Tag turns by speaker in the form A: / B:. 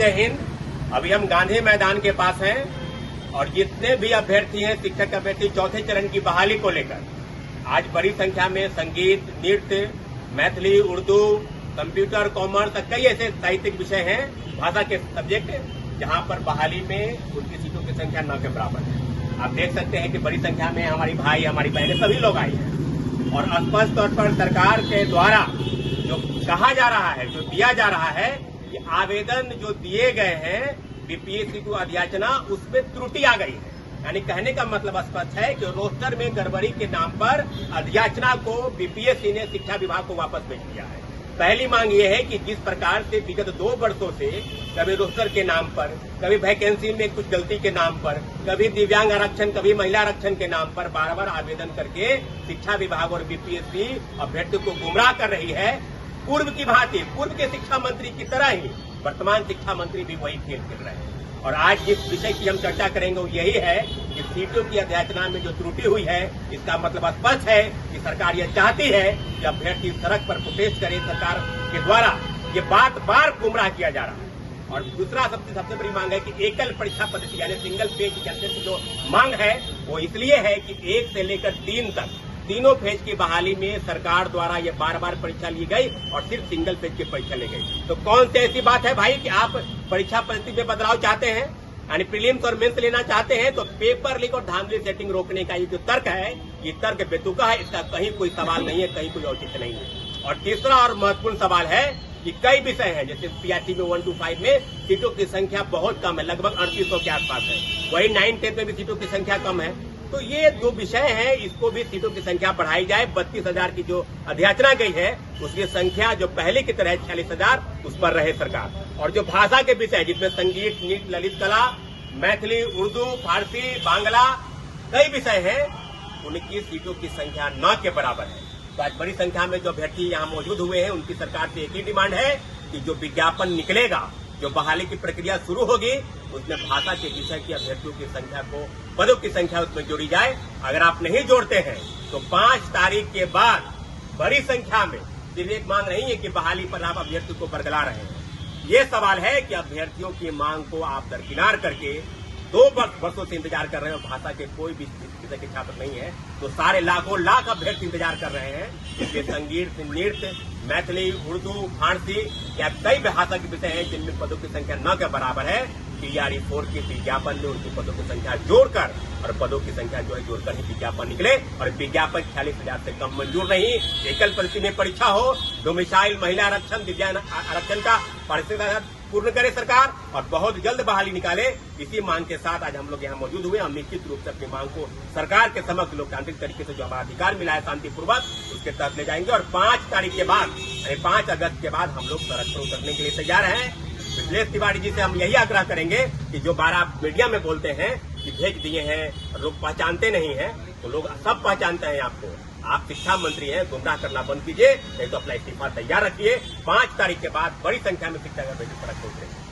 A: जय हिंद। अभी हम गांधी मैदान के पास हैं और जितने भी अभ्यर्थी हैं, शिक्षक अभ्यर्थी, चौथे चरण की बहाली को लेकर आज बड़ी संख्या में संगीत, नृत्य, मैथिली, उर्दू, कंप्यूटर, कॉमर्स, कई ऐसे साहित्यिक विषय हैं, भाषा के सब्जेक्ट, जहां पर बहाली में उनकी सीटों की संख्या 9 के बराबर है। आप देख सकते हैं कि बड़ी संख्या में हमारी भाई, हमारी बहनें, सभी लोग आई हैं और स्पष्ट तौर पर सरकार के द्वारा जो कहा जा रहा है, जो दिया जा रहा है, कि आवेदन जो दिए गए हैं बीपीएससी को अध्याचना, उसमें त्रुटि आ गई है। यानी कहने का मतलब स्पष्ट है कि रोस्टर में गड़बड़ी के नाम पर अध्याचना को बीपीएससी ने शिक्षा विभाग को वापस भेज दिया है। पहली मांग ये है कि जिस प्रकार से विगत 2 वर्षों से कभी रोस्टर के नाम पर, कभी वैकेंसी में कुछ गलती के नाम पर, कभी दिव्यांग आरक्षण, कभी महिला आरक्षण के नाम पर बार बार आवेदन करके शिक्षा विभाग और बीपीएससी अभ्यर्थियों को गुमराह कर रही है, पूर्व की भांति, पूर्व के शिक्षा मंत्री की तरह ही वर्तमान शिक्षा मंत्री भी वही खेल खेल रहे हैं। और आज जिस विषय की हम चर्चा करेंगे वो यही है कि सीटों की अध्याचना में जो त्रुटि हुई है, इसका मतलब स्पष्ट है कि सरकार ये चाहती है कि अभ्यर्थी सड़क पर प्रोटेस्ट करे। सरकार के द्वारा ये बात बार गुमराह किया जा रहा है। और दूसरा सबसे बड़ी मांग है कि एकल परीक्षा पद्धति यानी सिंगल फेज की जो मांग है वो इसलिए है कि 1 से लेकर 3 तक तीनों फेज की बहाली में सरकार द्वारा ये बार बार परीक्षा ली गई और सिर्फ सिंगल फेज की परीक्षा ली गई। तो कौन सी ऐसी बात है भाई कि आप परीक्षा पद्धति में बदलाव चाहते हैं, यानी प्रीलिम्स और मेंस लेना चाहते हैं? तो पेपर लीक और धांधली सेटिंग रोकने का ये जो तर्क है, ये तर्क बेतुका है, इसका कहीं कोई सवाल नहीं है, कहीं कोई औचित्य नहीं है। और तीसरा और महत्वपूर्ण सवाल है कि कई विषय हैं, जैसे पीआरटी में 1 to 5 में सीटों की संख्या बहुत कम है, लगभग 3800 के आसपास है। वही 9-10 में भी सीटों की संख्या कम है। तो ये 2 विषय हैं, इसको भी सीटों की संख्या बढ़ाई जाए। 32,000 की जो अध्याचना गई है उसकी संख्या जो पहले की तरह 46,000 उस पर रहे सरकार। और जो भाषा के विषय जिसमें संगीत, नृत्य, ललित कला, मैथिली, उर्दू, फारसी, बांग्ला, कई विषय हैं, उनकी सीटों की संख्या 9 के बराबर है। तो आज बड़ी संख्या में जो अभ्यर्थी यहाँ मौजूद हुए हैं, उनकी सरकार से एक ही डिमांड है कि जो विज्ञापन निकलेगा, जो बहाली की प्रक्रिया शुरू होगी, उसमें भाषा के विषय की अभ्यर्थियों की संख्या को, पदों की संख्या उसमें जोड़ी जाए। अगर आप नहीं जोड़ते हैं तो 5 तारीख के बाद बड़ी संख्या में, सिर्फ एक मांग नहीं है कि बहाली पर आप अभ्यर्थियों को बरगला रहे हैं, ये सवाल है कि अभ्यर्थियों की मांग को आप दरकिनार करके 2 वर्षों से इंतजार कर रहे हैं और भाषा के कोई भी विषय के छात्र नहीं है, तो सारे लाखों लाख अभ्यर्थी इंतजार कर रहे हैं। इसलिए संगीत, नृत्य, मैथिली, उर्दू, फारसी या कई भाषा के विषय हैं जिनमें पदों की संख्या 9 के बराबर है। टीआरई 4 के विज्ञापन में उनकी पदों की संख्या जोड़कर और पदों की संख्या जो है जोड़कर ही विज्ञापन निकले। और विज्ञापन 46,000 से कम मंजूर नहीं। एकल पद्धति में परीक्षा हो, डोमिसाइल, महिला आरक्षण, दिव्यांग आरक्षण का पारिश्रमिक पूर्ण करे सरकार और बहुत जल्द बहाली निकाले। इसी मांग के साथ आज हम लोग यहाँ मौजूद हुए। हम निश्चित रूप से अपनी मांग को सरकार के समक्ष लोकतांत्रिक तरीके से जो हमारा अधिकार मिला है शांतिपूर्वक, उसके तहत ले जाएंगे। और 5 तारीख के बाद यानी 5 अगस्त के बाद हम लोग सड़क पर उतरने के लिए तैयार हैं। मिथिलेश तिवारी जी से हम यही आग्रह करेंगे कि जो बार आप मीडिया में बोलते हैं कि भेज दिए हैं, लोग पहचानते नहीं हैं, तो लोग सब पहचानते हैं आपको। आप शिक्षा मंत्री हैं, गुमराह करना बंद कीजिए, नहीं तो अपना इस्तीफा तैयार रखिए। 5 तारीख के बाद बड़ी संख्या में शिक्षा सड़क पर उतरेंगे।